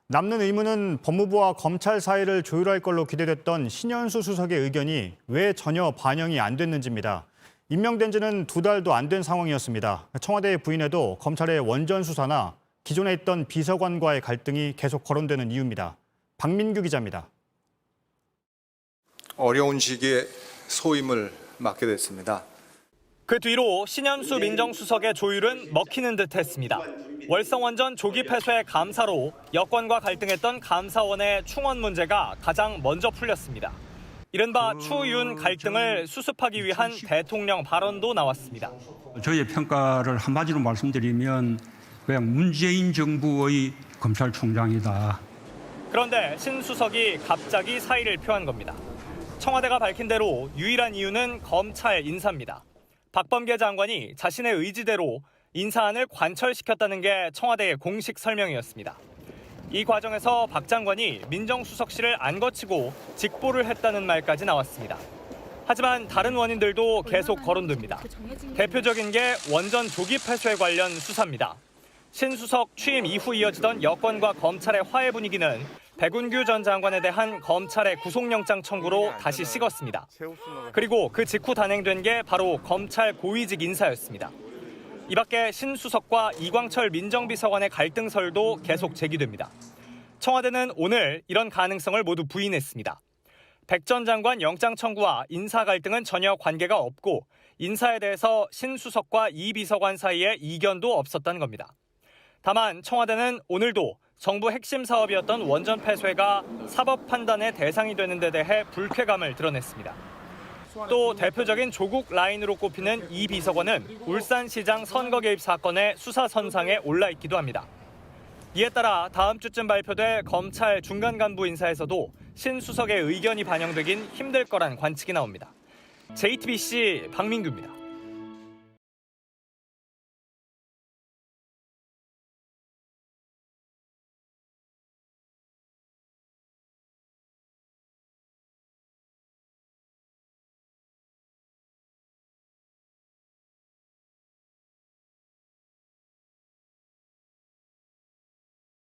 남는 의문은 법무부와 검찰 사이를 조율할 걸로 기대됐던 신현수 수석의 의견이 왜 전혀 반영이 안 됐는지입니다. 임명된 지는 2달도 안 된 상황이었습니다. 청와대의 부인에도 검찰의 원전 수사나 기존에 있던 비서관과의 갈등이 계속 거론되는 이유입니다. 박민규 기자입니다. 어려운 시기에 소임을 맡게 됐습니다. 그 뒤로 신현수 민정수석의 조율은 먹히는 듯 했습니다. 월성원전 조기 폐쇄 감사로 여권과 갈등했던 감사원의 충원 문제가 가장 먼저 풀렸습니다. 이른바 추윤 갈등을 수습하기 위한 대통령 발언도 나왔습니다. 저희의 평가를 한마디로 말씀드리면 그냥 문재인 정부의 검찰총장이다. 그런데 신 수석이 갑자기 사의를 표한 겁니다. 청와대가 밝힌 대로 유일한 이유는 검찰 인사입니다. 박범계 장관이 자신의 의지대로 인사안을 관철시켰다는 게 청와대의 공식 설명이었습니다. 이 과정에서 박 장관이 민정수석실을 안 거치고 직보를 했다는 말까지 나왔습니다. 하지만 다른 원인들도 계속 거론됩니다. 대표적인 게 원전 조기 폐쇄 관련 수사입니다. 신 수석 취임 이후 이어지던 여권과 검찰의 화해 분위기는 백운규 전 장관에 대한 검찰의 구속영장 청구로 다시 식었습니다. 그리고 그 직후 단행된 게 바로 검찰 고위직 인사였습니다. 이 밖에 신 수석과 이광철 민정비서관의 갈등설도 계속 제기됩니다. 청와대는 오늘 이런 가능성을 모두 부인했습니다. 백 전 장관 영장 청구와 인사 갈등은 전혀 관계가 없고 인사에 대해서 신 수석과 이 비서관 사이에 이견도 없었다는 겁니다. 다만 청와대는 오늘도 정부 핵심 사업이었던 원전 폐쇄가 사법 판단의 대상이 되는 데 대해 불쾌감을 드러냈습니다. 또 대표적인 조국 라인으로 꼽히는 이 비서관은 울산시장 선거 개입 사건의 수사 선상에 올라 있기도 합니다. 이에 따라 다음 주쯤 발표될 검찰 중간 간부 인사에서도 신 수석의 의견이 반영되긴 힘들 거란 관측이 나옵니다. JTBC 박민규입니다.